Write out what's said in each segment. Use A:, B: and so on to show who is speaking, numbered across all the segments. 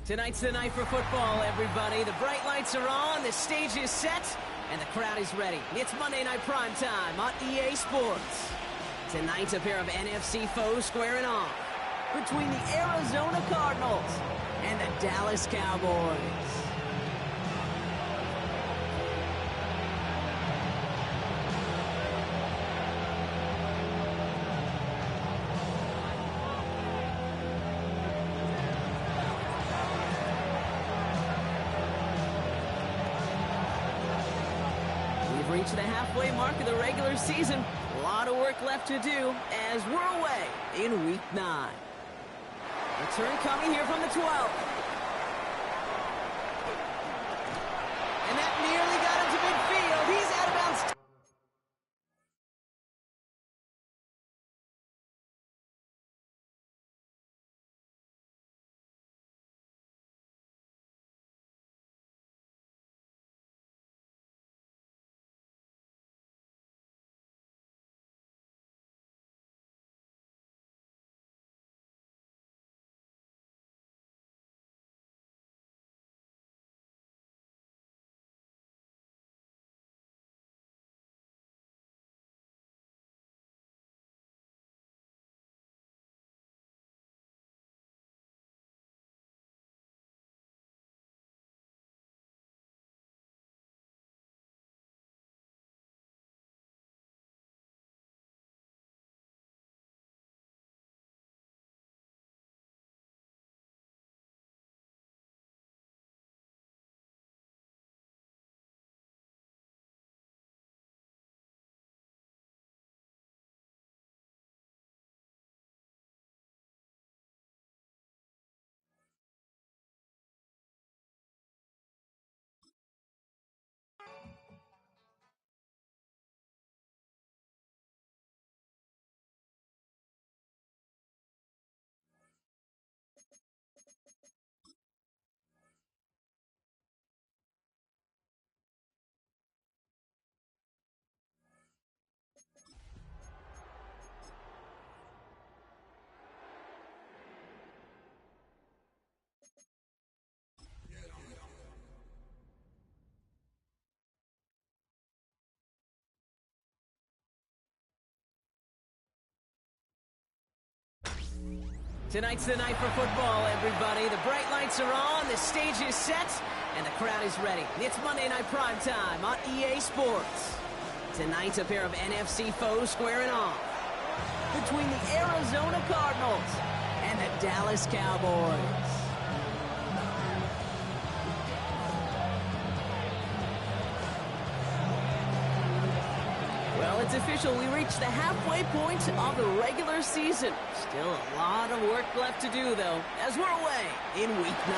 A: Tonight's the night for football, everybody. The bright lights are on, the stage is set, and the crowd is ready. It's Monday Night Prime Time on EA Sports. Tonight's a pair of NFC foes squaring off between the Arizona Cardinals and the Dallas Cowboys. Reach the halfway mark of the regular season. A lot of work left to do as we're away in Week 9. Return coming here from the 12. And that nearly got him to midfield. He's out of bounds. Tonight's the night for football, everybody. The bright lights are on, the stage is set, and the crowd is ready. It's Monday Night Prime Time on EA Sports. Tonight's a pair of NFC foes squaring off between the Arizona Cardinals and the Dallas Cowboys. Well, it's official. We reached the halfway point of the regular season. Still a lot of work left to do, though, as we're away in Week 9.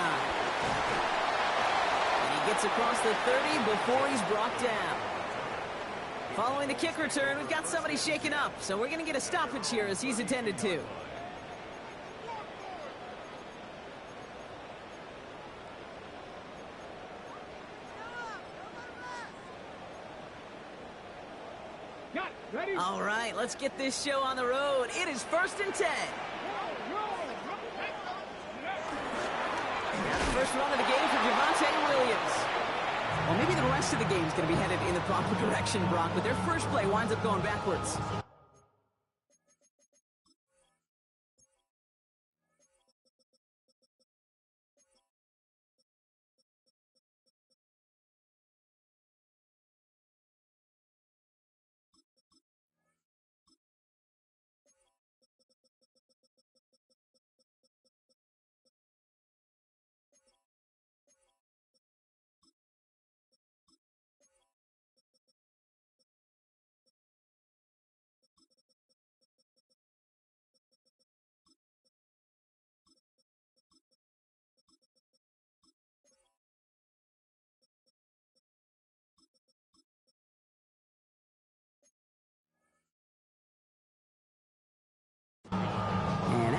A: And he gets across the 30 before he's brought down. Following the kick return, we've got somebody shaken up, so we're going to get a stoppage here as he's attended to. All right, let's get this show on the road. It is 1st and 10. That's the first run of the game for Javonte Williams. Well, maybe the rest of the game is going to be headed in the proper direction, Brock, but their first play winds up going backwards.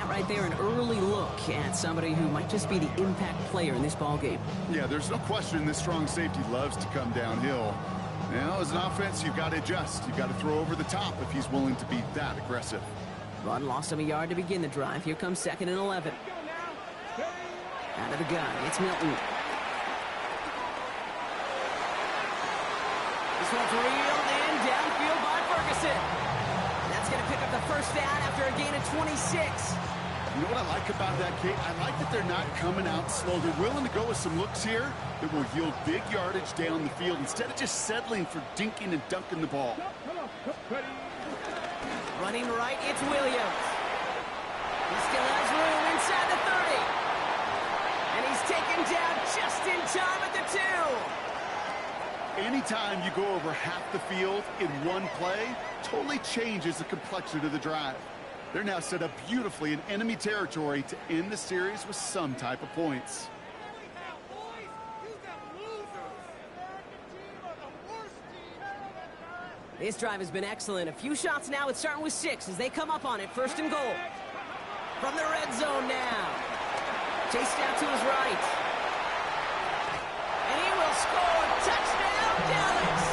A: Right there, an early look at somebody who might just be the impact player in this ballgame.
B: Yeah, there's no question this strong safety loves to come downhill. Now, as an offense, you've got to adjust. You've got to throw over the top if he's willing to be that aggressive.
A: Run lost him a yard to begin the drive. Here comes 2nd and 11. Out of the gun, it's Milton. This one's reeled in downfield by Ferguson. That's going to pick up the first down after a gain of 26.
B: You know what I like about that, Kate? I like that they're not coming out slow. They're willing to go with some looks here that will yield big yardage down the field instead of just settling for dinking and dunking the ball.
A: Running right, it's Williams. He still has room inside the 30. And he's taken down just in time at the 2.
B: Anytime you go over half the field in one play, totally changes the complexion of the drive. They're now set up beautifully in enemy territory to end the series with some type of points.
A: This drive has been excellent. A few shots now. It's starting with 6 as they come up on it. 1st and goal. From the red zone now. Chased out to his right. And he will score. Touchdown, Dallas.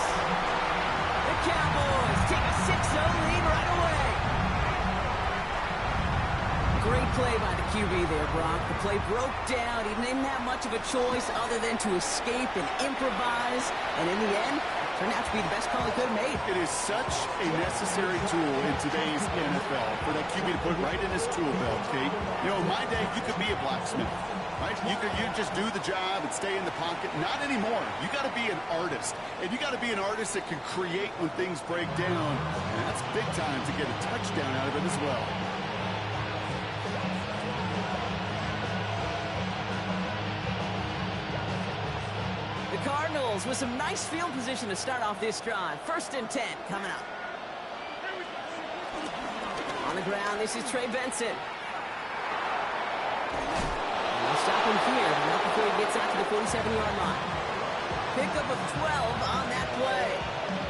A: The Cowboys take a 6-0 lead right away. Great play by the QB there, Brock. The play broke down. He didn't have much of a choice other than to escape and improvise. And in the end, turned out to be the best call he could have made.
B: It is such a necessary tool in today's NFL for that QB to put right in his tool belt, Kate. You know, in my day, you could be a blacksmith, right? You just do the job and stay in the pocket. Not anymore. You got to be an artist. And you got to be an artist that can create when things break down. And that's big time to get a touchdown out of it as well.
A: The Cardinals with some nice field position to start off this drive. 1st and 10 coming up. On the ground, this is Trey Benson. We'll stop him here, but not before he gets out to the 47-yard line. Pickup of 12 on that play.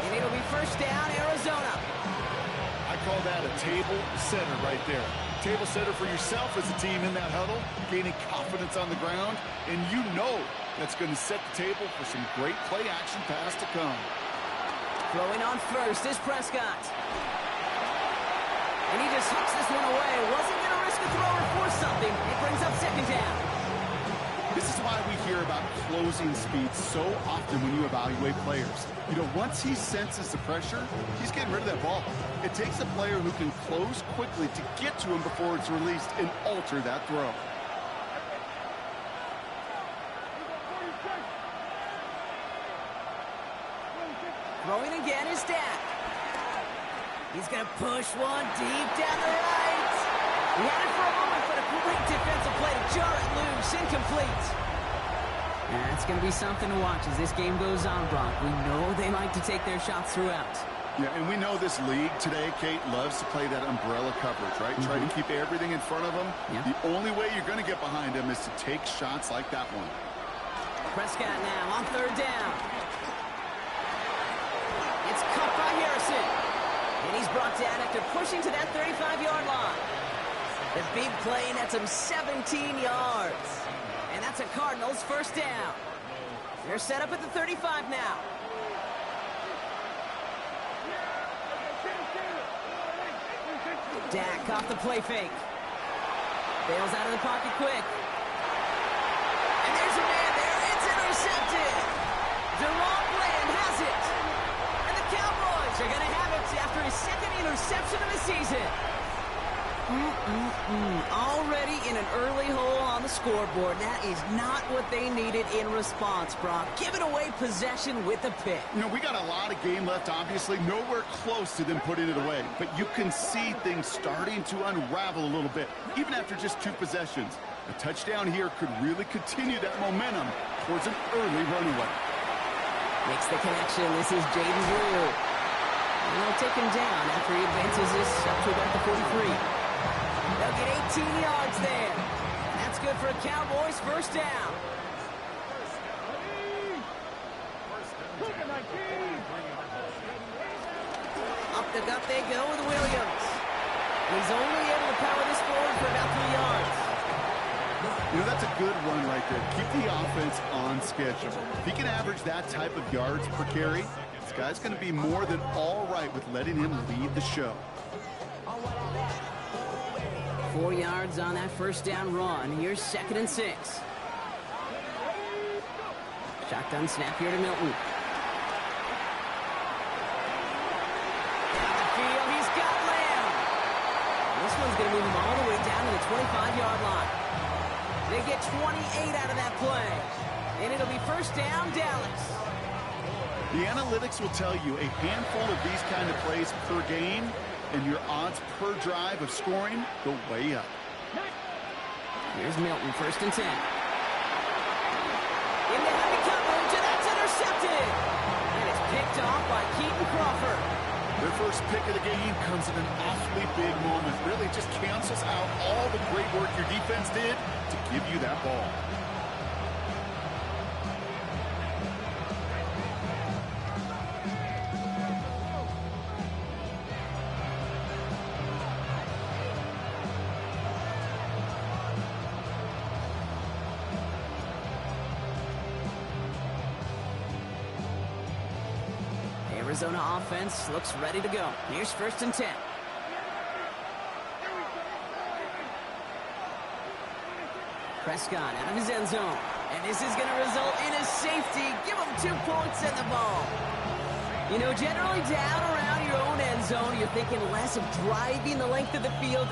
A: And it'll be 1st down, Arizona.
B: I call that a table setter right there. Table setter for yourself as a team in that huddle, gaining confidence on the ground, and you know that's going to set the table for some great play-action pass to come.
A: Throwing on first is Prescott. And he just hooks this one away. Wasn't going to risk a throw or force something. It brings up 2nd down.
B: This is why we hear about closing speed so often when you evaluate players. You know, once he senses the pressure, he's getting rid of that ball. It takes a player who can close quickly to get to him before it's released and alter that throw.
A: Throwing again is Dak. He's going to push one deep down the right. He had it for a moment, but a great defensive play to jar it loose. Incomplete. And that's going to be something to watch as this game goes on, Brock. We know they like to take their shots throughout.
B: Yeah, and we know this league today, Kate, loves to play that umbrella coverage, right? Try to keep everything in front of them.
A: Yeah.
B: The only way you're going to get behind them is to take shots like that one.
A: Prescott now on 3rd down. It's cut by Harrison. And he's brought down after pushing to that 35-yard line. The big play nets him 17 yards. And that's a Cardinals 1st down. They're set up at the 35 now. Dak off the play fake. Bails out of the pocket quick. And there's a man there. It's intercepted. Jerome Bland has it. And the Cowboys are going to have it after his 2nd interception of the season. Already in an early hole on the scoreboard. That is not what they needed in response, Brock. Giving away possession with a pick.
B: You know, we got a lot of game left, obviously. Nowhere close to them putting it away. But you can see things starting to unravel a little bit, even after just 2 possessions. A touchdown here could really continue that momentum towards an early runaway.
A: Makes the connection. This is Jaden Drew. And they'll take him down after he advances this up to about the 43. They'll get 18 yards there. That's good for a Cowboys 1st down. Up the gut they go with Williams. He's only able to power this forward for about 3 yards.
B: You know, that's a good run right there. Keep the offense on schedule. If he can average that type of yards per carry, this guy's going to be more than all right with letting him lead the show.
A: 4 yards on that 1st down run. Here's 2nd and 6. Shotgun snap here to Milton. Down the field, he's got Lamb. This one's going to move him all the way down to the 25-yard line. They get 28 out of that play. And it'll be first down, Dallas.
B: The analytics will tell you a handful of these kind of plays per game, and your odds per drive of scoring go way up.
A: Here's Milton, first and 10. In the heavy coverage, and that's intercepted. And it's picked off by Keaton Crawford.
B: Their first pick of the game comes in an awfully big moment. Really just cancels out all the great work your defense did to give you that ball.
A: Arizona offense looks ready to go. Here's first and 10. Prescott out of his end zone. And this is going to result in a safety. Give him 2 points in the ball. You know, generally down around your own end zone, you're thinking less of driving the length of the field.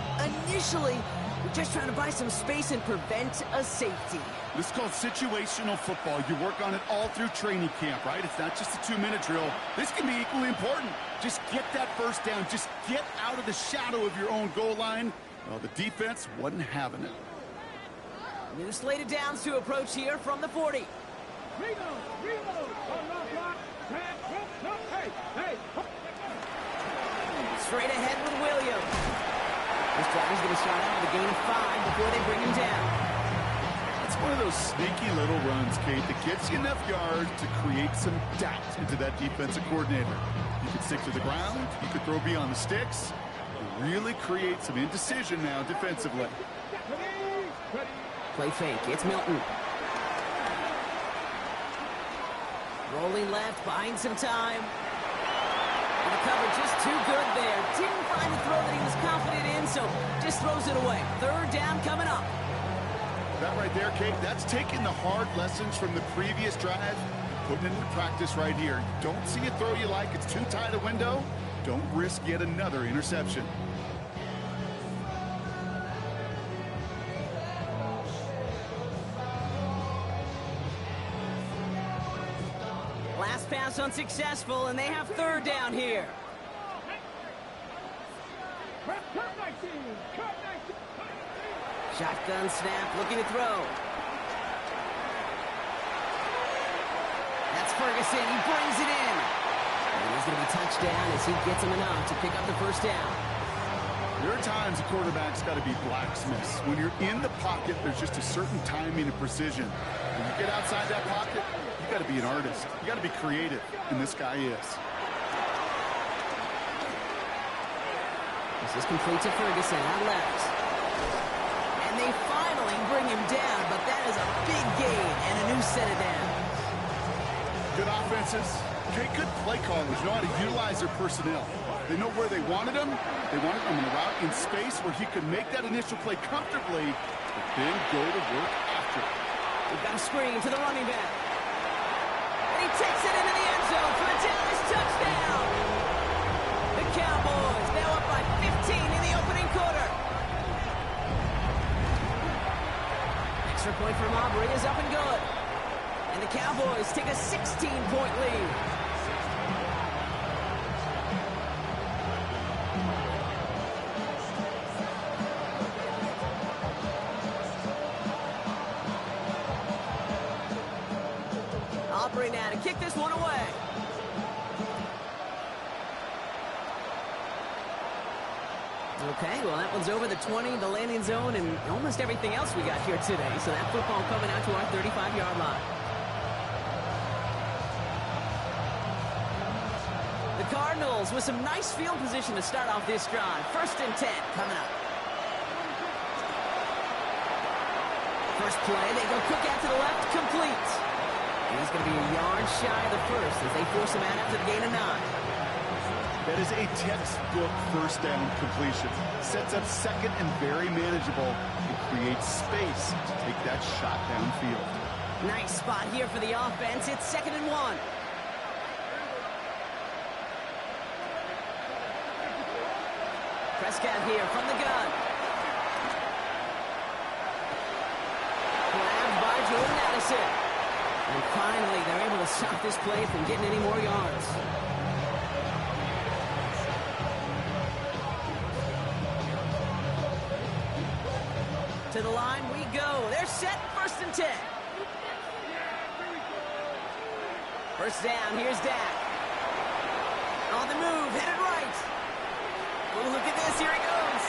A: Initially, you're just trying to buy some space and prevent a safety.
B: This is called situational football. You work on it all through training camp, right? It's not just a 2-minute drill. This can be equally important. Just get that first down. Just get out of the shadow of your own goal line. Well, the defense wasn't having it.
A: New slated downs to approach here from the 40. Straight ahead with Williams. This driver's going to start out with a gain of 5 before they bring him down.
B: It's one of those sneaky little runs, Kate, that gets you enough yards to create some doubt into that defensive coordinator. You can stick to the ground. You can throw beyond the sticks. Really create some indecision now defensively.
A: Play fake. It's Milton. Rolling left, buying some time. And the coverage just too good there. Didn't find the throw that he was confident in, so just throws it away. Third down coming up.
B: That right there, Kate, that's taking the hard lessons from the previous drive, putting it into practice right here. You don't see a throw you like, it's too tight a window. Don't risk yet another interception.
A: Last pass unsuccessful, and they have third down here. Shotgun snap, looking to throw. That's Ferguson, he brings it in. And he's going to be touchdown as he gets him enough to pick up the first down.
B: There are times a quarterback's got to be blacksmiths. When you're in the pocket, there's just a certain timing and precision. When you get outside that pocket, you got to be an artist. You got to be creative, and this guy is.
A: This is complete to Ferguson on left. And they finally bring him down, but that is a big gain and a new set of downs.
B: Good offenses. Okay, good play callers know how to utilize their personnel. They know where they wanted him. They wanted him in a route in space where he could make that initial play comfortably, but then go to work after it.
A: We've got a screen to the running back. And he takes it into the end zone for a Dallas touchdown. The Cowboys now up by 15 in the opening quarter. Extra point from Aubrey is up and good. And the Cowboys take a 16-point lead. Aubrey now to kick this one away. Okay, well, that one's over the 20, the landing zone, and almost everything else we got here today. So that football coming out to our 35-yard line. The Cardinals with some nice field position to start off this drive. First and 10 coming up. First play, they go quick out to the left, complete. He's going to be a yard shy of the first as they force him out after the gain of 9.
B: That is a textbook first down completion. Sets up second and very manageable and creates space to take that shot downfield.
A: Nice spot here for the offense. It's 2nd and 1. Prescott here from the gun. Grabbed by Jordan Addison. And finally, they're able to stop this play from getting any more yards. To the line we go. They're set. 1st and 10. First down. Here's Dak. On the move. Headed right. Oh, look at this. Here he goes.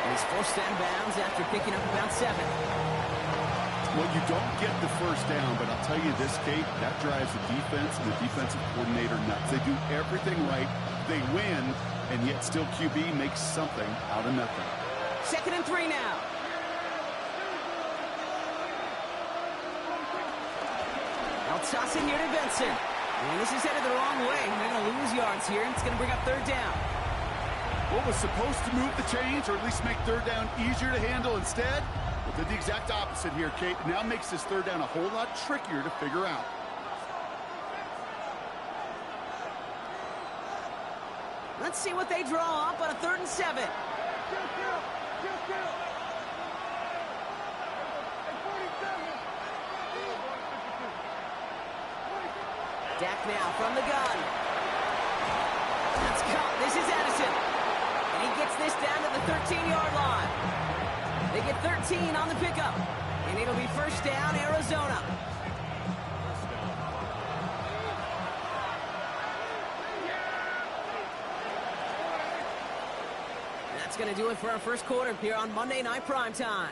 A: And he's forced out of bounds after picking up about 7.
B: Well, you don't get the first down, but I'll tell you this, Kate, that drives the defense and the defensive coordinator nuts. They do everything right. They win, and yet still QB makes something out of nothing.
A: 2nd and 3 now. I'll toss it here to Benson. And this is headed the wrong way. They're going to lose yards here. It's going to bring up 3rd down.
B: What was supposed to move the chains, or at least make 3rd down easier to handle instead? Well, did the exact opposite here, Kate. Now makes this 3rd down a whole lot trickier to figure out.
A: Let's see what they draw up on a 3rd and 7. Dak now from the gun. Let's go. This is Addison. And he gets this down to the 13-yard line. They get 13 on the pickup. And it'll be 1st down, Arizona. That's going to do it for our first quarter here on Monday Night Primetime.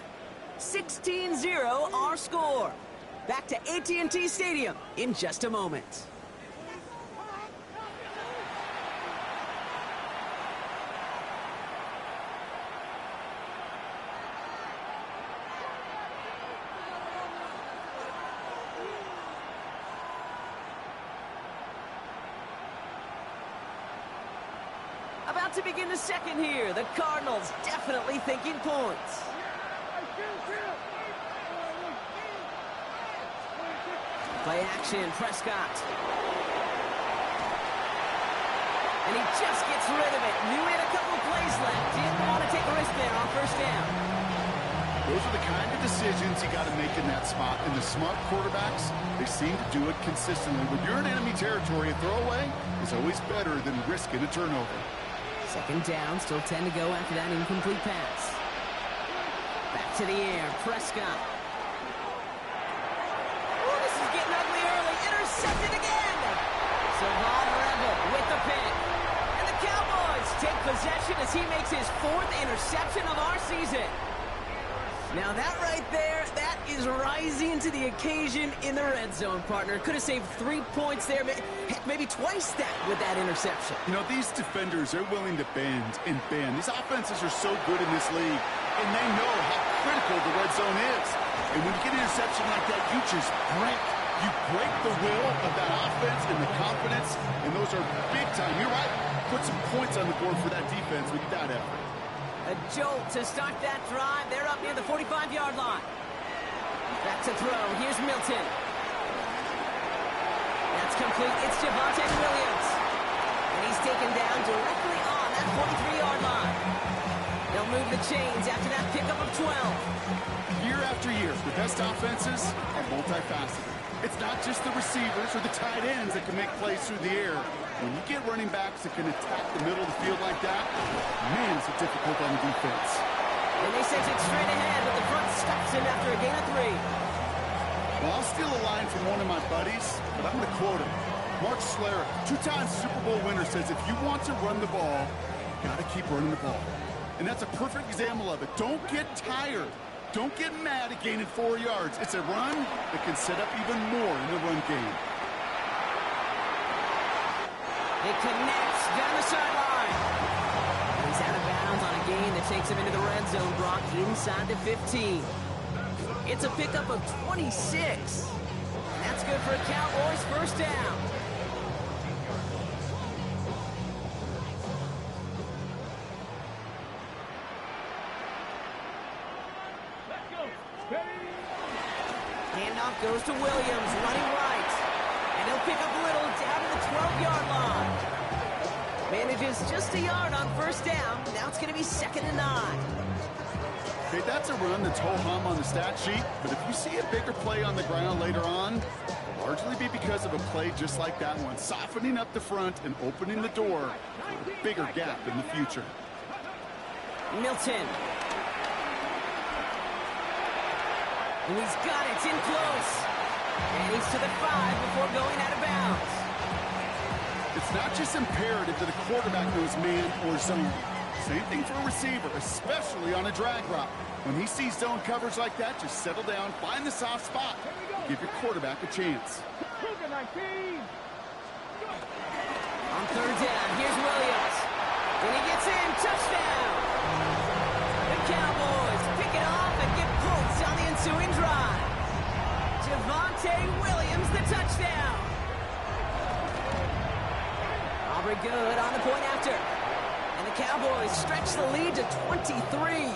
A: 16-0 our score. Back to AT&T Stadium in just a moment. About to begin the second here. The Cardinals definitely thinking points. Play action, Prescott. And he just gets rid of it. Knew he had a couple of plays left. Didn't want to take a risk there on 1st down.
B: Those are the kind of decisions you got to make in that spot. And the smart quarterbacks, they seem to do it consistently. When you're in enemy territory, a throwaway is always better than risking a turnover.
A: 2nd down, still 10 to go after that incomplete pass. Back to the air, Prescott. Oh, this is getting ugly early. Intercepted again. Savon Rebel with the pick. And the Cowboys take possession as he makes his 4th interception of our season. Now that right there, that is rising to the occasion in the red zone, partner. Could have saved 3 points there, heck, maybe twice that with that interception.
B: You know, these defenders, they're willing to bend and bend. These offenses are so good in this league, and they know how critical the red zone is. And when you get an interception like that, you just break. You break the will of that offense and the confidence, and those are big time. You're right. Put some points on the board for that defense with that effort.
A: A jolt to start that drive. They're up near the 45-yard line. Back to throw. Here's Milton. That's complete. It's Javonte Williams. And he's taken down directly on that 43-yard line. They'll move the chains after that pickup of 12.
B: Year after year, the best offenses are multifaceted. It's not just the receivers or the tight ends that can make plays through the air. When you get running backs that can attack the middle of the field like that, man, it's difficult on the defense.
A: And they send it straight ahead, but the front stops him after a gain of 3.
B: Well, I'll steal a line from one of my buddies, but I'm going to quote him. Mark Schlereth, 2-time Super Bowl winner, says if you want to run the ball, you got to keep running the ball. And that's a perfect example of it. Don't get tired. Don't get mad at gaining 4 yards. It's a run that can set up even more in the run game.
A: It connects down the sideline. He's out of bounds on a gain that takes him into the red zone, Brock, inside the 15. It's a pickup of 26. That's good for a Cowboys 1st down. handoff goes to Williams, running right. And he'll pick up Little down to the 12-yard line. Manages just a yard on first down. Now it's going to be 2nd and 9.
B: Okay, that's a run that's ho-hum on the stat sheet, but if you see a bigger play on the ground later on, it'll largely be because of a play just like that one, softening up the front and opening the door for a bigger gap in the future.
A: Milton. And he's got it in close. And he's to the 5 before going out of bounds.
B: It's not just imperative that the quarterback knows man or zone. Same thing for a receiver, especially on a drag route. When he sees zone coverage like that, just settle down, find the soft spot, give your quarterback a chance.
A: On 3rd down, here's Williams. When he gets in, touchdown! The Cowboys pick it off and get points on the ensuing drive. Javonte Williams, the touchdown. Aubrey good on the point after. And the Cowboys stretch the lead to 23.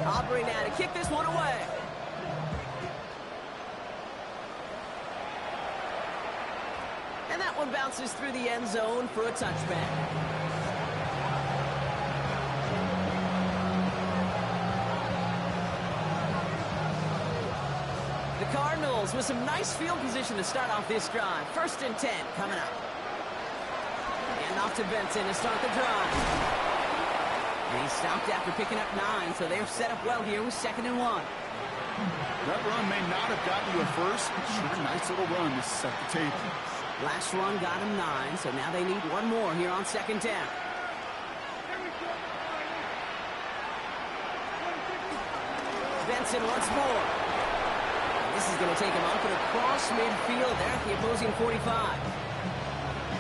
A: Aubrey now to kick this one away. And that one bounces through the end zone for a touchback. The Cardinals with some nice field position to start off this drive. 1st and 10 coming up. And off to Benson to start the drive. And he stopped after picking up 9, so they're set up well here with 2nd and 1.
B: That run may not have gotten you a first, but sure a nice little run to set the table.
A: Last run got him 9, so now they need one more here on 2nd down. Benson once more. This is going to take him up and across midfield there at the opposing 45.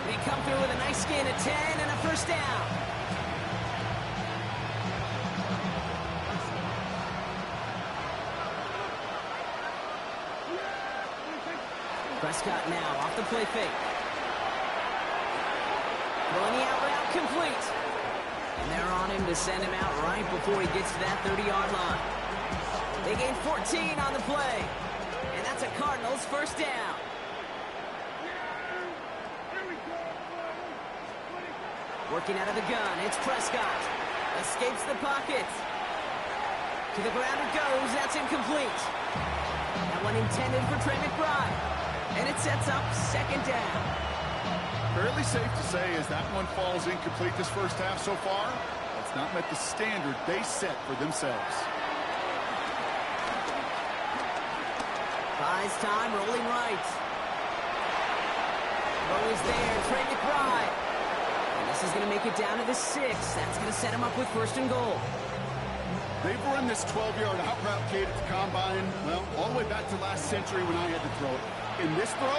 A: They come through with a nice gain of 10 and a first down. Prescott now off the play fake. Throwing the out route complete. And they're on him to send him out right before he gets to that 30-yard line. They gain 14 on the play. And that's a Cardinals first down. Working out of the gun, it's Prescott. Escapes the pocket. To the ground it goes, that's incomplete. That one intended for Trey McBride. And it sets up 2nd down.
B: Fairly safe to say as that one falls incomplete this first half so far, it's not met the standard they set for themselves.
A: Buys time, rolling right. Always there, Trey McBride. And this is going to make it down to the 6. That's going to set him up with 1st and goal.
B: They've run this 12-yard out route, Kate, at the combine, well, all the way back to last century when I had to throw it. In this throw,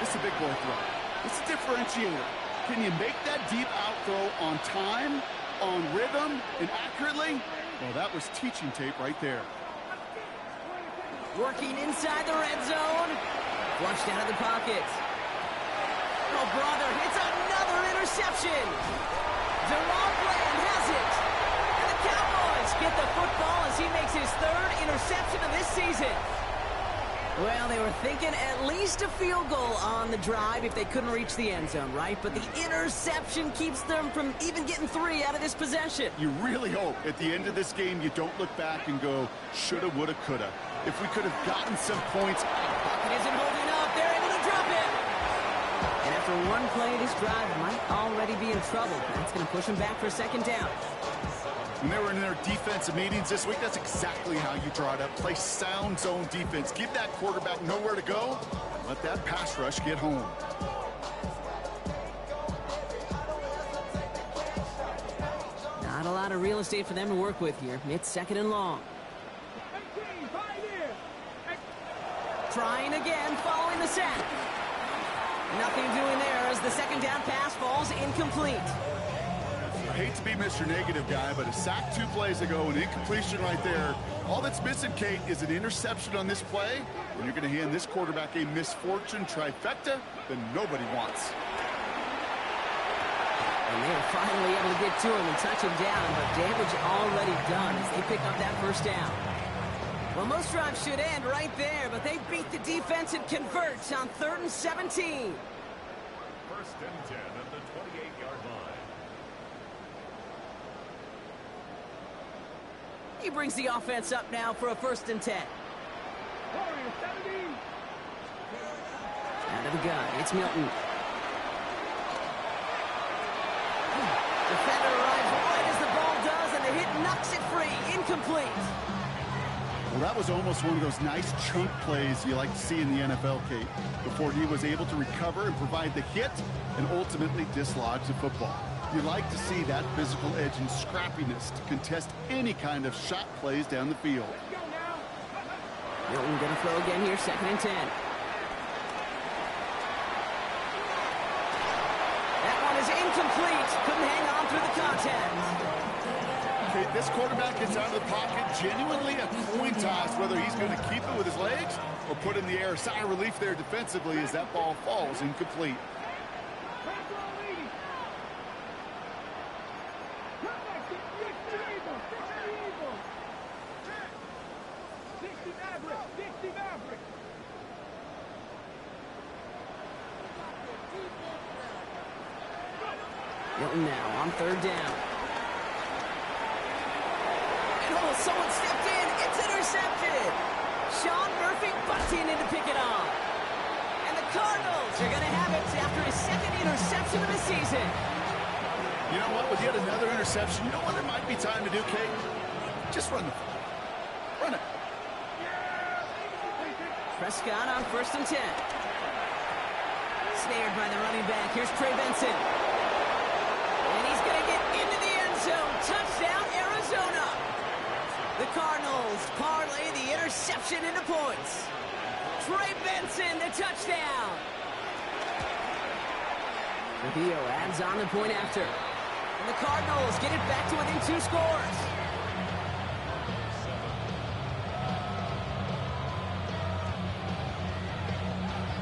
B: it's a big boy throw. It's a differentiator. Can you make that deep out throw on time, on rhythm, and accurately? Well, that was teaching tape right there.
A: Working inside the red zone. Flushed out of the pocket. Oh, brother, it's another interception. Deron Bland has it. And the Cowboys get the football as he makes his 3rd interception of this season. Well, they were thinking at least a field goal on the drive if they couldn't reach the end zone, right? But the interception keeps them from even getting 3 out of this possession.
B: You really hope at the end of this game you don't look back and go, shoulda, woulda, coulda. If we could have gotten some points.
A: Pocket isn't holding up. They're able to drop it. And after one play, this drive might already be in trouble. That's going to push him back for 2nd down.
B: When they were in their defensive meetings this week, that's exactly how you draw it up. Play sound zone defense. Give that quarterback nowhere to go. Let that pass rush get home.
A: Not a lot of real estate for them to work with here. It's 2nd and long. Trying again, following the sack. Nothing doing there as the 2nd down pass falls incomplete.
B: hate to be Mr. Negative guy, but a sack 2 plays ago, an incompletion right there. All that's missing, Kate, is an interception on this play. And you're going to hand this quarterback a misfortune trifecta that nobody wants.
A: And they are finally able to get to him and touch him down, but damage already done as they pick up that first down. Well, most drives should end right there, but they beat the defense and convert on 3rd and 17.
C: 1st and 10 at the 28-yard line.
A: He brings the offense up now for a 1st and 10. Out of the gun, it's Milton. Defender arrives right as the ball does, and the hit knocks it free. Incomplete.
B: Well, that was almost one of those nice chunk plays you like to see in the NFL, Kate, before he was able to recover and provide the hit and ultimately dislodge the football. You like to see that physical edge and scrappiness to contest any kind of shot plays down the field.
A: Milton going to throw again here, 2nd and 10. That one is incomplete. Couldn't hang on through the contact.
B: Okay, this quarterback gets out of the pocket, genuinely a coin toss whether he's going to keep it with his legs or put it in the air. Sigh of relief there defensively as that ball falls incomplete.
A: Milton now on 3rd down. And oh, someone stepped in. It's intercepted. Sean Murphy bunting in to pick it off. And the Cardinals are going to have it after his 2nd interception of the season.
B: You know what? With yet another interception, you know what it might be time to do, Kate? Just run the ball. Run it.
A: Prescott on 1st and 10. Snared by the running back. Here's Trey Benson. And he's going to get into the end zone. Touchdown, Arizona. The Cardinals parlay the interception into points. Trey Benson, the touchdown. Rubio adds on the point after. And the Cardinals get it back to within 2 scores.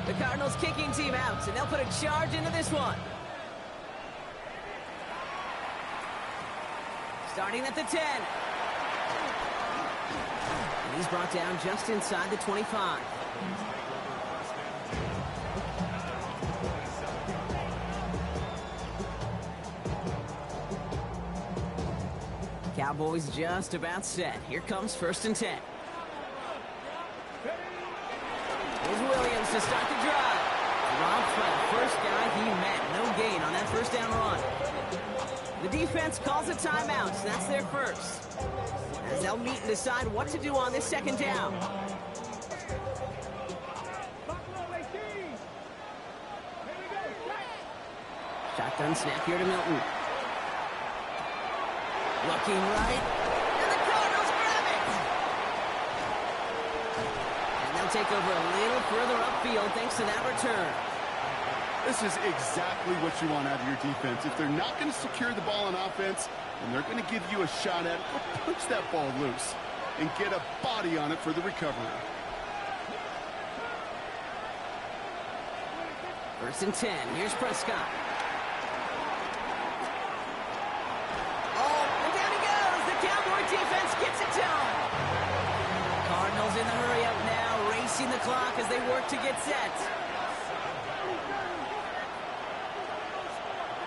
A: The Cardinals kicking team out, and they'll put a charge into this one. Starting at the 10. And he's brought down just inside the 25. Cowboys just about set. Here comes 1st and 10. Here's Williams to start the drive. Robbed by the first guy he met. No gain on that 1st down run. The defense calls a timeout. That's their first. As they'll meet and decide what to do on this 2nd down. Shotgun snap here to Milton. Looking right. And the Cardinals grab it. And they'll take over a little further upfield thanks to that return.
B: This is exactly what you want out of your defense. If they're not going to secure the ball on offense, and they're going to give you a shot at it, go punch that ball loose and get a body on it for the recovery.
A: 1st and 10. Here's Prescott. Oh, and down he goes. The Cowboy defense gets it done. Cardinals in the hurry up now, racing the clock as they work to get set.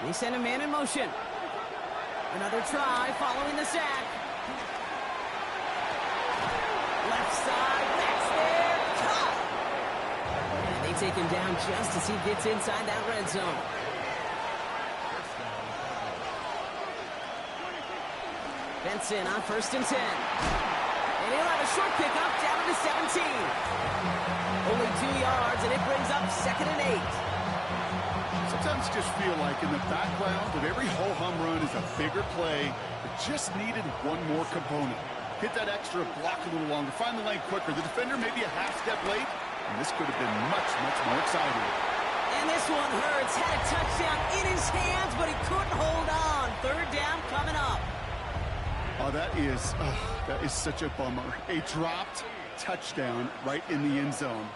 A: They send a man in motion. Another try following the sack. Left side, that's there, caught. And they take him down just as he gets inside that red zone. Benson on 1st and 10. And he'll have a short pickup down to 17. Only 2 yards, and it brings up 2nd and 8.
B: Sometimes just feel like in the background of every ho-hum run is a bigger play that just needed one more component. Hit that extra block a little longer, find the lane quicker. The defender maybe a half step late, and this could have been much, much more exciting.
A: And this one hurts. Had a touchdown in his hands, but he couldn't hold on. 3rd down,
B: that is such a bummer. A dropped touchdown right in the end zone.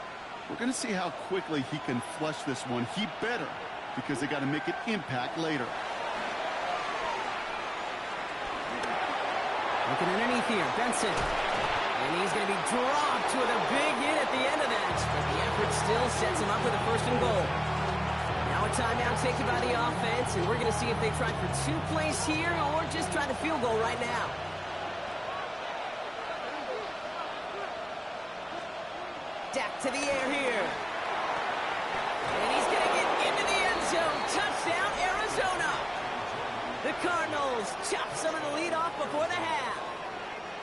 B: We're going to see how quickly he can flush this one. He better, because they got to make an impact later.
A: Looking underneath here, Benson. And he's going to be dropped with a big hit at the end of that. But the effort still sets him up with a 1st and goal. Now a timeout taken by the offense, and we're going to see if they try for 2 plays here or just try the field goal right now. Dak to the air here. And he's going to get into the end zone. Touchdown, Arizona. The Cardinals chop some of the lead off before the half.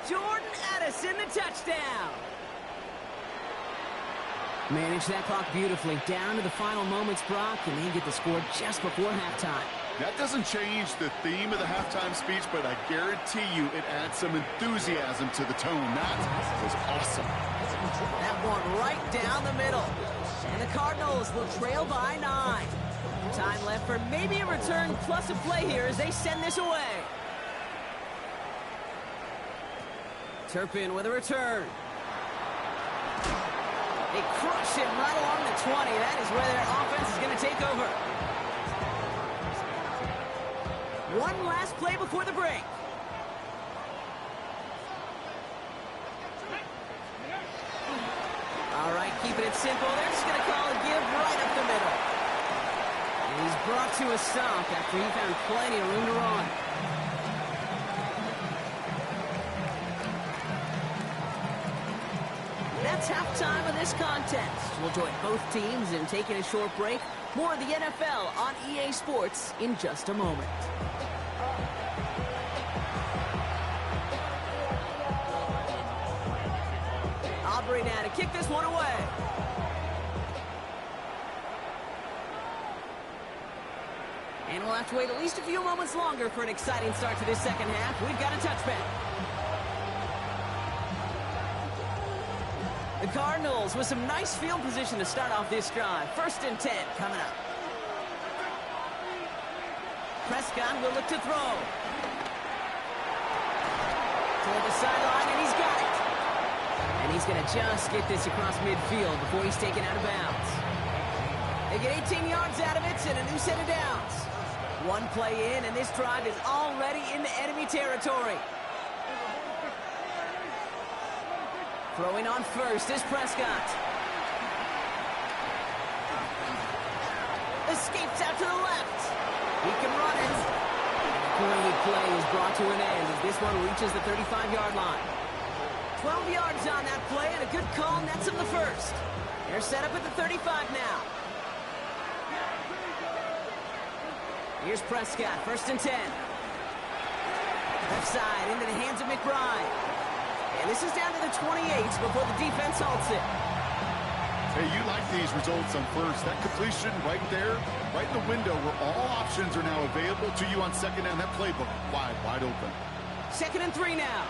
A: Jordan Addison, the touchdown. Manage that clock beautifully. Down to the final moments, Brock, and they get the score just before halftime.
B: That doesn't change the theme of the halftime speech, but I guarantee you it adds some enthusiasm to the tone. That was awesome.
A: That one right down the middle. And the Cardinals will trail by 9. Time left for maybe a return plus a play here as they send this away. Turpin with a return. They crush him right along the 20. That is where their offense is going to take over. One last play before the break. All right, keeping it simple. They're just going to call a give right up the middle. And he's brought to a stop after he found plenty of room to run. That's halftime of this contest. We'll join both teams in taking a short break. More of the NFL on EA Sports in just a moment. Aubrey now to kick this one away. And we'll have to wait at least a few moments longer for an exciting start to this second half. We've got a touchback. The Cardinals with some nice field position to start off this drive. 1st and 10 coming up. Prescott will look to throw. Toward the sideline, and he's got it. And he's going to just get this across midfield before he's taken out of bounds. They get 18 yards out of it and a new set of downs. One play in, and this drive is already into enemy territory. Throwing on first is Prescott. Escapes out to the left. He can run it. The pointed play is brought to an end as this one reaches the 35-yard line. 12 yards on that play, and a good call nets him the first. They're set up at the 35 now. Here's Prescott, 1st and 10. Left side into the hands of McBride. And this is down to the 28 before the defense halts it.
B: Hey, you like these results on first. That completion right there, right in the window where all options are now available to you on second down. That playbook wide open.
A: 2nd and 3 now.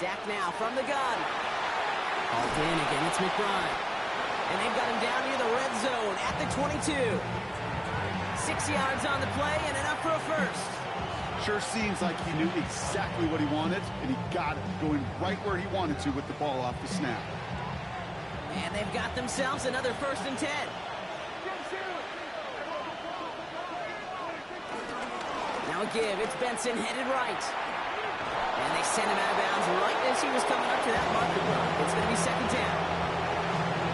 A: Dak now from the gun. Hauled in again, it's McBride. And they've got him down near the red zone at the 22. 6 yards on the play and enough for a first.
B: Sure seems like he knew exactly what he wanted, and he got it, going right where he wanted to with the ball off the snap.
A: And they've got themselves another 1st and 10. Now a give, it's Benson headed right. And they send him out of bounds right as he was coming up to that marker. It's going to be 2nd down.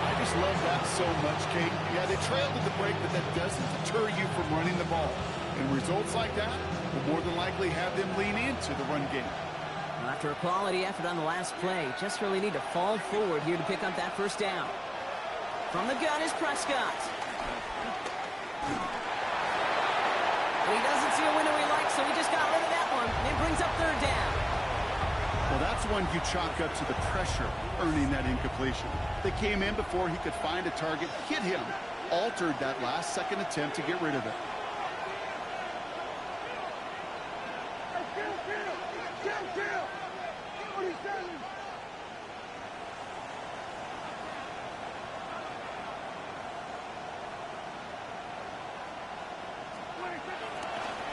B: I just love that so much, Kate. Yeah, they trailed at the break, but that doesn't deter you from running the ball. And results like that will more than likely have them lean into the run game.
A: Well, after a quality effort on the last play, just really need to fall forward here to pick up that 1st down. From the gun is Prescott. And he doesn't see a window he likes, so he just got rid of that one. And it brings up 3rd down.
B: Well, that's one you chalk up to the pressure earning that incompletion. They came in before he could find a target, hit him, altered that last second attempt to get rid of it.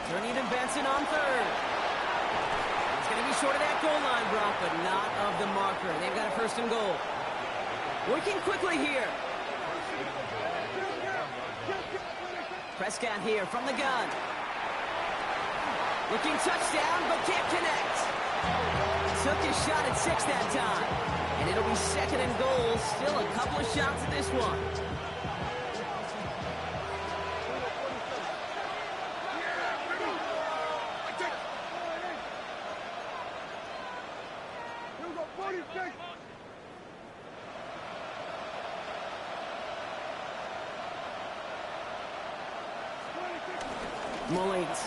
A: Turning to Benson on third. He's going to be short of that goal line, Brock, but not of the marker. They've got a first and goal. Working quickly here. Prescott here from the gun. Looking touchdown, but can't connect. Took his shot at 6 that time. And it'll be second and goal. Still a couple of shots at this one. Mullings.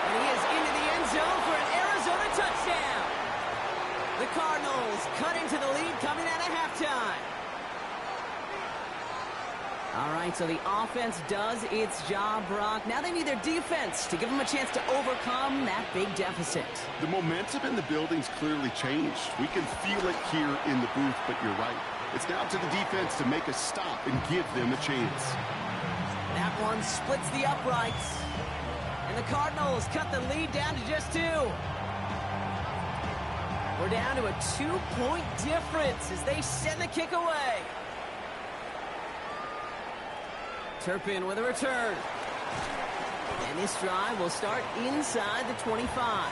A: And he is into the end zone for an Arizona touchdown. The Cardinals cut into the lead coming out of halftime. All right, so the offense does its job, Brock. Now they need their defense to give them a chance to overcome that big deficit.
B: The momentum in the building's clearly changed. We can feel it here in the booth, but you're right. It's now to the defense to make a stop and give them a chance.
A: That one splits the uprights. And the Cardinals cut the lead down to just 2. We're down to a 2-point difference as they send the kick away. Turpin with a return. And this drive will start inside the 25.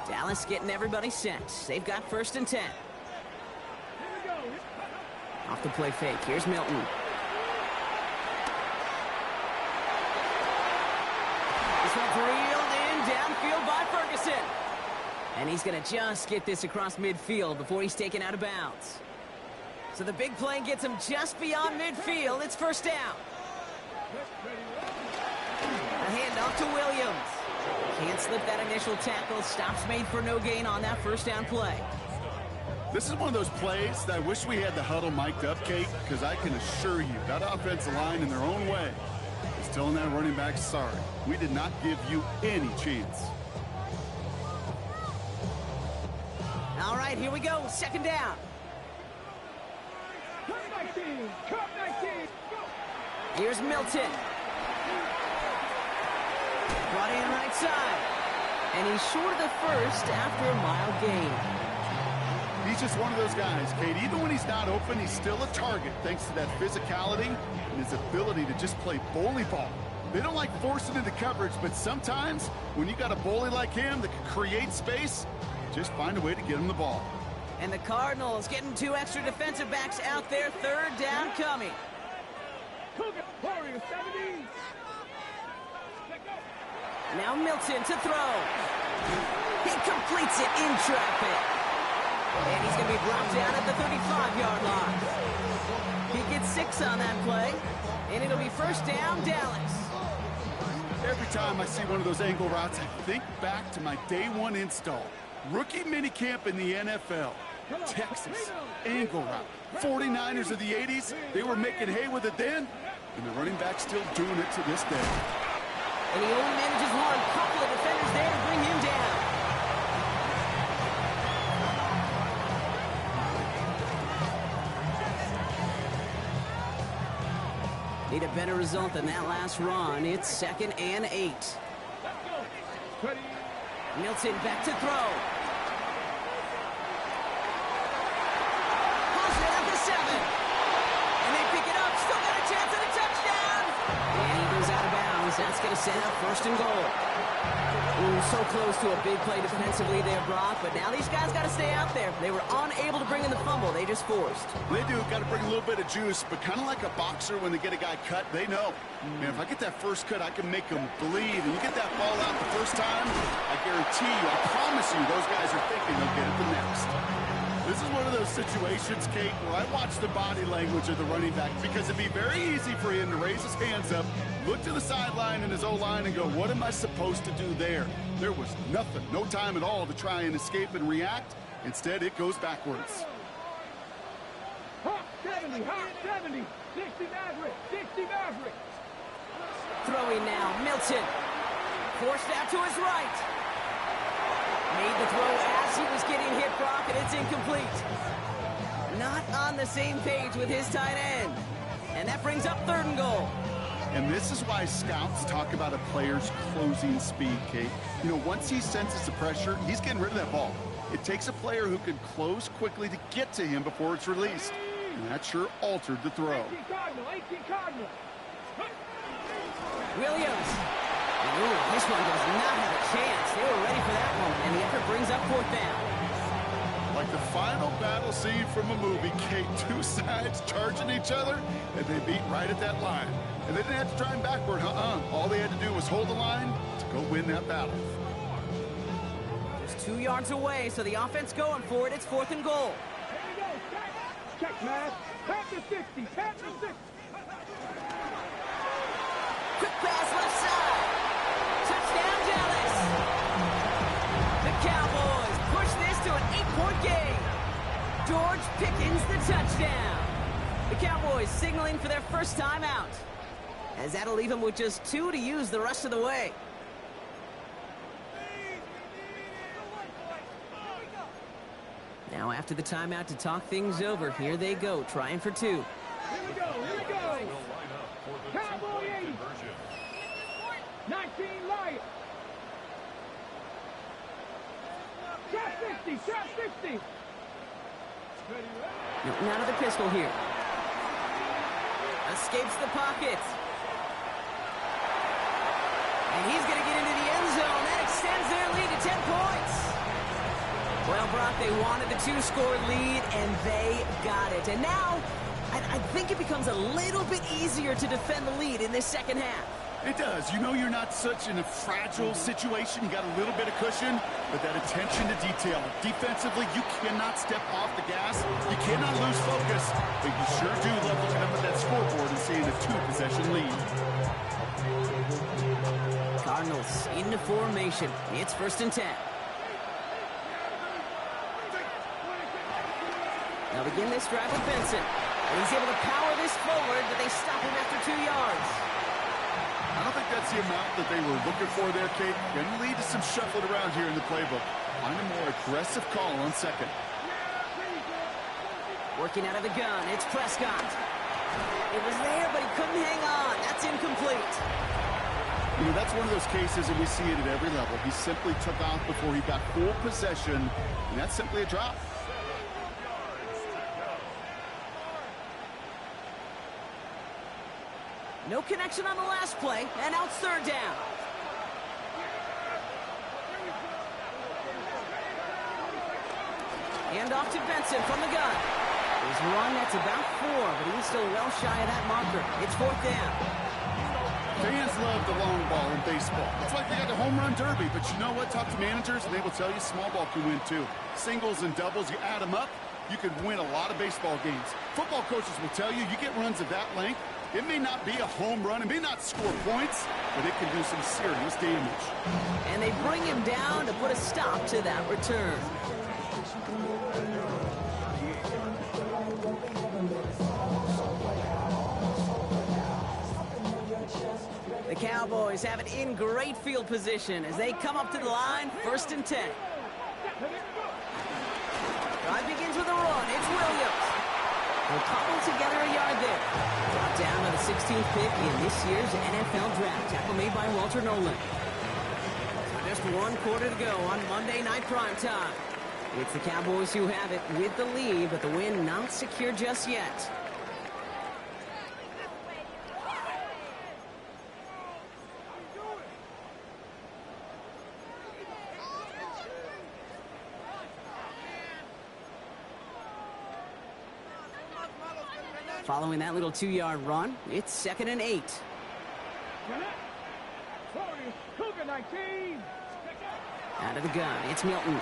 A: Dallas getting everybody set. They've got first and 10. Off the play fake. Here's Milton. This one's reeled in downfield by Ferguson. And he's going to just get this across midfield before he's taken out of bounds. So the big play gets him just beyond midfield. It's first down. A handoff to Williams. Can't slip that initial tackle. Stops made for no gain on that first down play.
B: This is one of those plays that I wish we had the huddle mic'd up, Kate, because I can assure you that offensive line in their own way is telling that running back, sorry, we did not give you any chance.
A: All right, here we go. Second down. Here's Milton. Brought in right side. And he's short of the first after a mild gain.
B: He's just one of those guys, Kate. Even when he's not open, he's still a target thanks to that physicality and his ability to just play bully ball. They don't like forcing into coverage, but sometimes when you got a bully like him that can create space, just find a way to get him the ball.
A: And the Cardinals getting 2 extra defensive backs out there. Third down coming. Now Milton to throw. He completes it in traffic. And he's going to be brought down at the 35-yard line. He gets 6 on that play. And it'll be first down, Dallas.
B: Every time I see one of those angle routes, I think back to my day 1 install. Rookie minicamp in the NFL. Texas, angle route. 49ers of the 80s, they were making hay with it then. And the running back's still doing it to this day.
A: And he only manages one. Couple of defenders there to bring him down. Need a better result than that last run. It's 2nd and 8. Milton back to throw. Has it at the 7. And they pick it up. Still got a chance at a touchdown. And he goes out of bounds. That's going to set up first and goal. Ooh, so close to a big play defensively there, Brock. But now these guys got to stay out there. They were unable to bring in the fumble. They just forced.
B: They do. Got to bring a little bit of juice. But kind of like a boxer when they get a guy cut, they know. Man, if I get that first cut, I can make them bleed. And you get that ball out the first time, I guarantee you, I promise you, those guys are thinking they'll get it the next. This is one of those situations, Kate, where I watch the body language of the running back because it'd be very easy for him to raise his hands up, look to the sideline in his O-line and go, what am I supposed to do there? There was nothing, no time at all to try and escape and react. Instead, it goes backwards.
D: Hot 70, hot 70, 60 Maverick, 60 Maverick.
A: Throwing now, Milton. Forced out to his right. Made the throw as he was getting hit, Brock, and it's incomplete. Not on the same page with his tight end. And that brings up 3rd and goal.
B: And this is why scouts talk about a player's closing speed, Kate. You know, once he senses the pressure, he's getting rid of that ball. It takes a player who can close quickly to get to him before it's released. And that sure altered the throw.
D: 18 Cardinals.
A: Williams. Ooh, this one does not have a chance. They were ready for that one, and the effort brings up 4th down.
B: Like the final battle scene from a movie, Kate, 2 sides charging each other, and they beat right at that line. And they didn't have to drive backward, All they had to do was hold the line to go win that battle.
A: Just 2 yards away, so the offense going for it. It's 4th and goal.
D: Here we go. Check, man. Tap the 60. Tap the 60.
A: Quick pass left side. Touchdown, Dallas. The Cowboys push this to an 8-point game. George Pickens the touchdown. The Cowboys signaling for their first time out, as that'll leave them with just 2 to use the rest of the way. Now after the timeout to talk things over, here they go, trying for 2.
D: Here we go. Cowboy 80. 19 Lions. Trap 60.
A: Milton out of the pistol here. Escapes the pocket. And he's going to get into the end zone. That extends their lead to 10 points. Well, Brock, they wanted the 2-score lead, and they got it. And now, I think it becomes a little bit easier to defend the lead in this second half.
B: It does. You know you're not such in a fragile situation. You got a little bit of cushion, but that attention to detail. Defensively, you cannot step off the gas. You cannot lose focus, but you sure do love looking up at that scoreboard and seeing a 2-possession lead.
A: Cardinals into formation. It's 1st and 10. They'll begin this drive with Benson. And he's able to power this forward, but they stop him after 2 yards.
B: I don't think that's the amount that they were looking for there, Kate. Going to lead to some shuffling around here in the playbook. Find a more aggressive call on 2nd.
A: Working out of the gun, it's Prescott. It was there, but he couldn't hang on. That's incomplete.
B: You know, that's one of those cases, and we see it at every level. He simply took off before he got full possession, and that's simply a drop.
A: No connection on the last play, and now it's 3rd down. Hand off to Benson from the gun. His run, that's about 4, but he's still well shy of that marker. It's 4th down.
B: Fans love the long ball in baseball. It's like they got the home run derby, but you know what? Talk to managers, and they will tell you small ball can win too. Singles and doubles, you add them up, you could win a lot of baseball games. Football coaches will tell you, you get runs of that length, it may not be a home run, it may not score points, but it can do some serious damage.
A: And they bring him down to put a stop to that return. The Cowboys have it in great field position as they come up to the line, 1st and 10. Drive begins with a run. It's Williams. They'll cobble together a yard there. Brought down by the 16th pick in this year's NFL draft. Tackle made by Walter Nolan. So just 1 quarter to go on Monday Night Primetime. It's the Cowboys who have it with the lead, but the win not secure just yet. Following that little 2-yard run, it's 2nd and 8.
D: Cougar 19.
A: Out of the gun, it's Milton.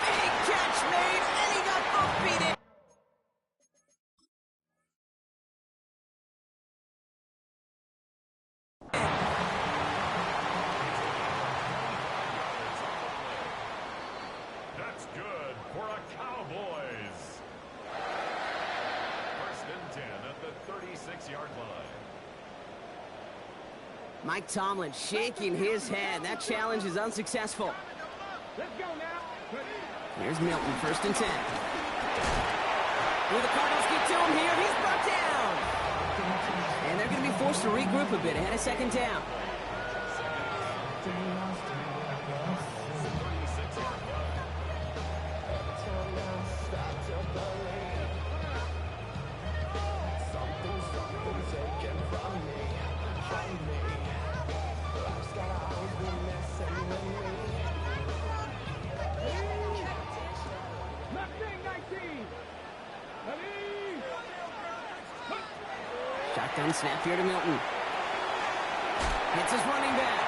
A: Big catch made, and he got both beat it.
C: That's good for a Cowboys. 1st and 10 at the 36-yard line.
A: Mike Tomlin shaking his head. That challenge is unsuccessful.
D: Let's go now.
A: Here's Milton, 1st and 10. Will the Cardinals get to him here? He's brought down. And they're going to be forced to regroup a bit ahead of 2nd down. Shotgun snap here to Milton. Hits his running back.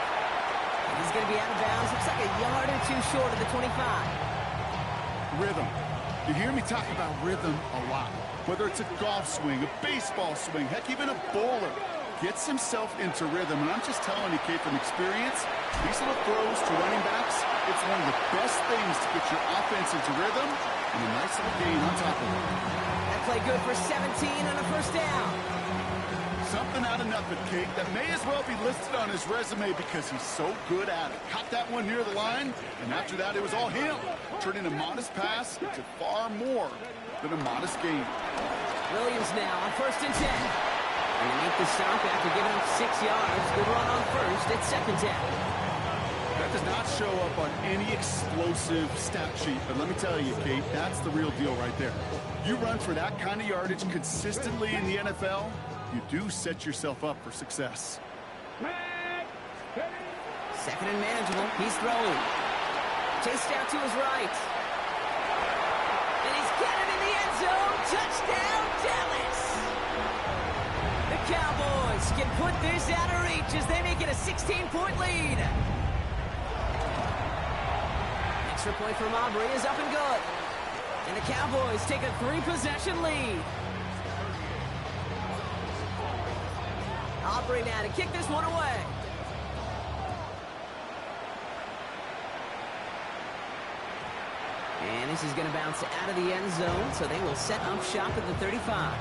A: And he's going to be out of bounds. Looks like a yard or two short of the 25.
B: Rhythm. You hear me talk about rhythm a lot. Whether it's a golf swing, a baseball swing, heck, even a bowler gets himself into rhythm. And I'm just telling you, Kate, from experience, these little throws to running backs, it's one of the best things to get your offense into rhythm and a nice little gain on top of it.
A: That play good for 17 on a 1st down.
B: Something out of nothing, Kate, that may as well be listed on his resume because he's so good at it. Caught that one near the line, and after that, it was all him. Turning a modest pass into far more than a modest gain.
A: Williams now on 1st and 10. And they make the stop after giving him 6 yards. Good run on 1st at 2nd down.
B: That does not show up on any explosive stat sheet, but let me tell you, Kate, that's the real deal right there. You run for that kind of yardage consistently in the NFL, you do set yourself up for success.
A: 2nd and manageable. He's throwing. Chased out to his right. And he's got it in the end zone. Touchdown, Dallas. The Cowboys can put this out of reach as they make it a 16-point lead. Extra point from Aubrey is up and good. And the Cowboys take a 3-possession lead. Aubrey now to kick this one away. And this is going to bounce out of the end zone, so they will set up shop at the 35.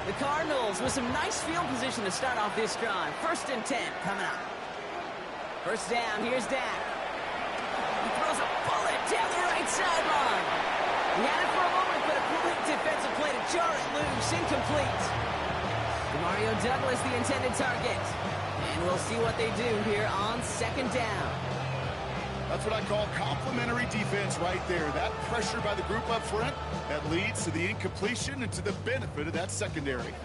A: The Cardinals with some nice field position to start off this drive. 1st and 10 coming up. 1st down, here's Dak. He throws a bullet down the right sideline. He had it for a moment, but a quick defensive play to jar it loose, incomplete. Mario Douglas, the intended target. And we'll see what they do here on 2nd down.
B: That's what I call complimentary defense right there. That pressure by the group up front, that leads to the incompletion and to the benefit of that secondary.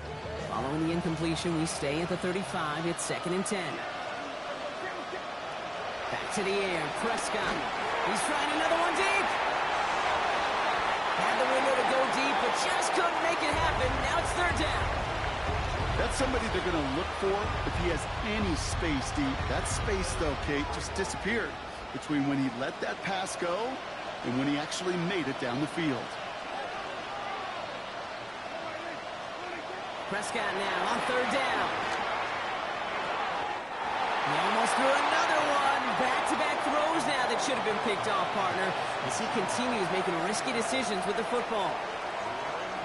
A: Following the incompletion, we stay at the 35. It's 2nd and 10. Back to the air, Prescott. He's trying another one deep. Had the window to go deep, but just couldn't make it happen. Now it's 3rd down.
B: That's somebody they're going to look for if he has any space deep. That space, though, Kate, just disappeared between when he let that pass go and when he actually made it down the field.
A: Prescott now on 3rd down. He almost threw another one. Back-to-back throws now that should have been picked off, partner, as he continues making risky decisions with the football.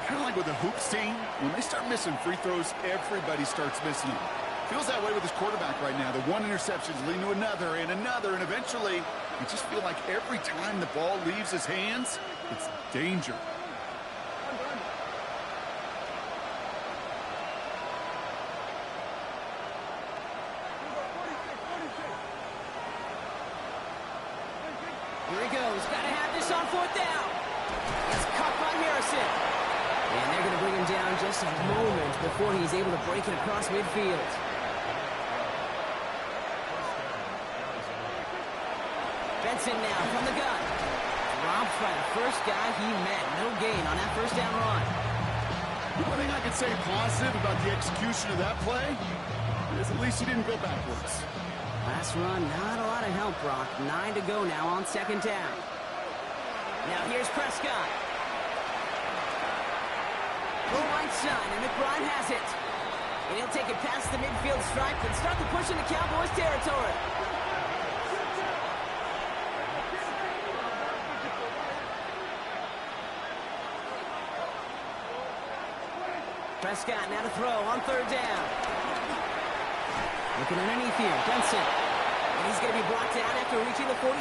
B: Kind of like with the hoops team, when they start missing free throws, everybody starts missing them. Feels that way with his quarterback right now. The one interception leading to another, and eventually, you just feel like every time the ball leaves his hands, it's danger.
A: Here he goes. Got to have this on 4th down. It's caught by Harrison. And they're going to bring him down just a moment before he's able to break it across midfield. Benson now from the gun. Dropped by the first guy he met. No gain on that 1st down run.
B: The one thing I can say positive about the execution of that play is at least he didn't go backwards.
A: Last run, not a lot of help, Brock. 9 to go now on 2nd down. Now here's Prescott. Full right side, and McBride has it. And he'll take it past the midfield stripe and start the push into Cowboys territory. Prescott now to throw on third down. Looking underneath here, Benson. And he's going to be brought down after reaching the 43.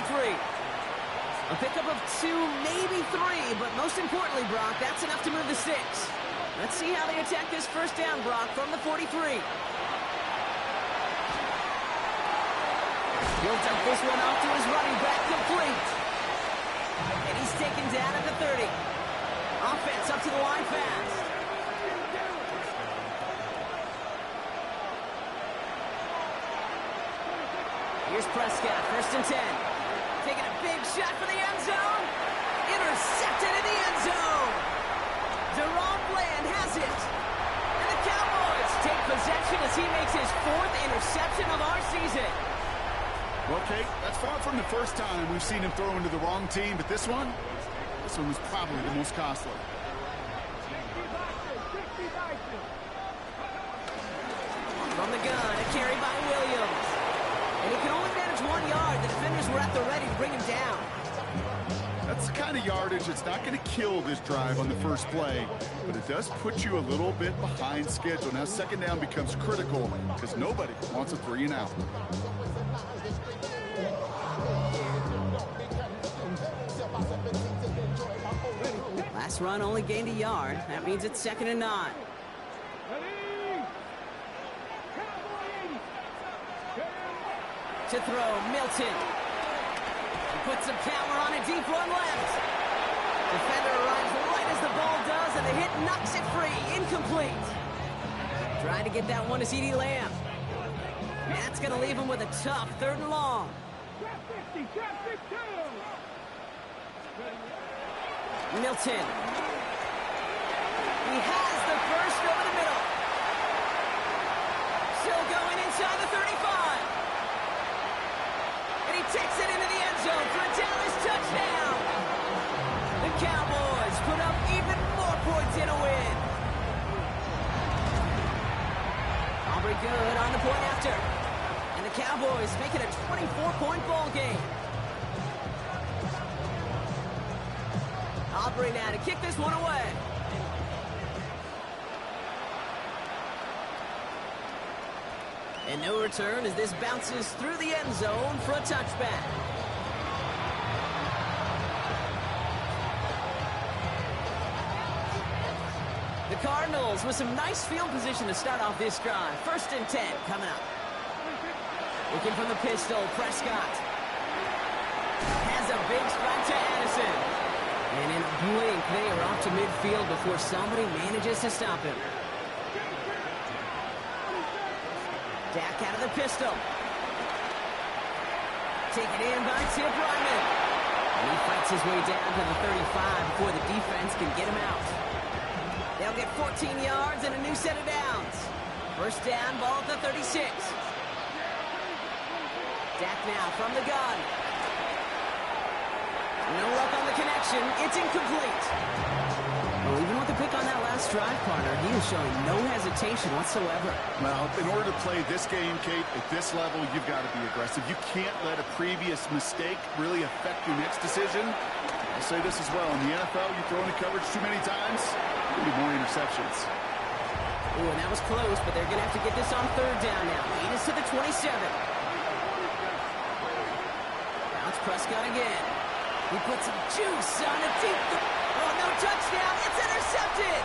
A: A pickup of 2, maybe 3, but most importantly, Brock, that's enough to move the 6. Let's see how they attack this first down, Brock, from the 43. He'll dump this one off to his running back, complete. And he's taken down at the 30. Offense up to the line fast. Here's Prescott, first and 10. Taking a big shot for the end zone. Intercepted in the end zone. Deron Bland has it. And the Cowboys take possession as he makes his 4th interception of our season.
B: Well, Kate, that's far from the first time we've seen him throw into the wrong team, but this one was probably the most costly.
A: From the gun, a carry by Williams. And he can only manage 1 yard. The defenders were at the ready to bring him down.
B: That's the kind of yardage that's not going to kill this drive on the first play, but it does put you a little bit behind schedule. Now second down becomes critical because nobody wants a 3 and out.
A: Last run only gained a yard. That means it's 2nd and 9. To throw, Milton. He puts some power on a deep run left. Defender arrives right as the ball does, and the hit knocks it free. Incomplete. Trying to get that one to CeeDee Lamb. That's going to leave him with a tough 3rd and long. Milton. He has the first over the middle. Still going inside the 35. And he takes it into the end zone for a Dallas touchdown. The Cowboys put up even more points in a win. Aubrey good on the point after. And the Cowboys make it a 24-point ball game. Aubrey now to kick this one away. And no return as this bounces through the end zone for a touchback. The Cardinals with some nice field position to start off this drive. 1st and 10 coming up. Looking from the pistol, Prescott. Has a big strike to Addison. And in a blink, they are off to midfield before somebody manages to stop him. Dak out of the pistol. Taken in by Tip Ryman. And he fights his way down to the 35 before the defense can get him out. They'll get 14 yards and a new set of downs. First down, ball at the 36. Dak now from the gun. No luck on the connection. It's incomplete. Well, even with the pick on that last drive, partner, he is showing no hesitation whatsoever.
B: Well, in order to play this game, Kate, at this level, you've got to be aggressive. You can't let a previous mistake really affect your next decision. I'll say this as well. In the NFL, you throw into coverage too many times, there'll be more interceptions.
A: Ooh, and that was close, but they're going to have to get this on 3rd down now. Lead is to the 27. Now it's Prescott again. He puts some juice on a deep... Oh, no touchdown. It's intercepted.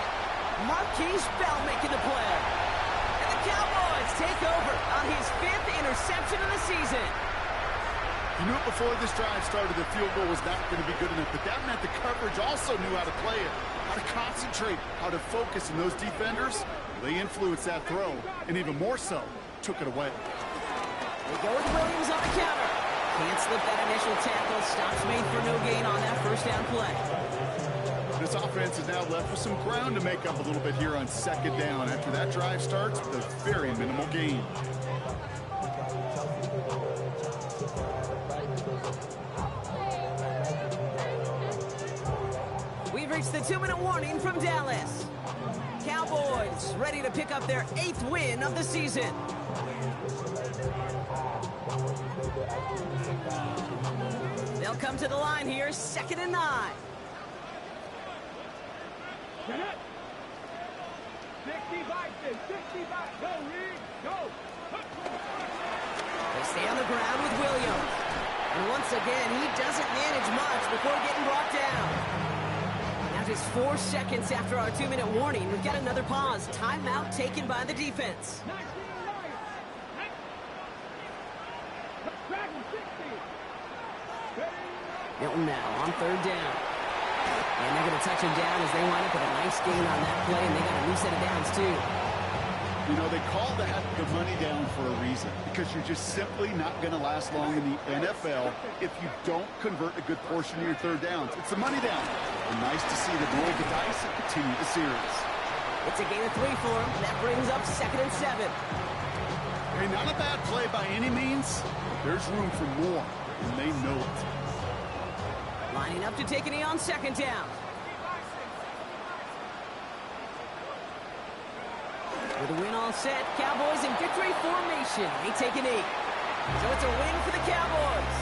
A: Marquise Bell making the play. And the Cowboys take over on his 5th interception of the season.
B: You knew it before this drive started, the field goal was not going to be good enough, but that meant the coverage also knew how to play it, how to concentrate, how to focus, and those defenders, they influenced that throw, and even more so, took it away.
A: They go with Williams on the counter. Can't slip that initial tackle. Stops made for no gain on that first down play.
B: This offense is now left with some ground to make up a little bit here on 2nd down after that drive starts with a very minimal gain.
A: We've reached the 2-minute warning from Dallas. Cowboys ready to pick up their 8th win of the season. They'll come to the line here, 2nd and 9.
D: 65, 65. Go, Reed. Go.
A: They stay on the ground with Williams. And once again, he doesn't manage much before getting brought down. Now just 4 seconds after our 2-minute warning, we've got another pause. Timeout taken by the defense. Milton now on 3rd down. And they're going to touch him down as they wind up with a nice gain on that play, and they got a new set of downs, too.
B: You know, they call that the money down for a reason, because you're just simply not going to last long in the NFL if you don't convert a good portion of your 3rd downs. It's a money down. And nice to see them roll the dice and continue the series.
A: It's a gain of 3 for him. That brings up 2nd and 7.
B: Hey, not a bad play by any means, but there's room for more, and they know it.
A: Lining up to take a knee on 2nd down. With a win all set, Cowboys in victory formation. They take a knee. So it's a win for the Cowboys.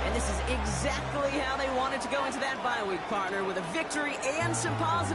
A: And this is exactly how they wanted to go into that bye week, partner, with a victory and some positive.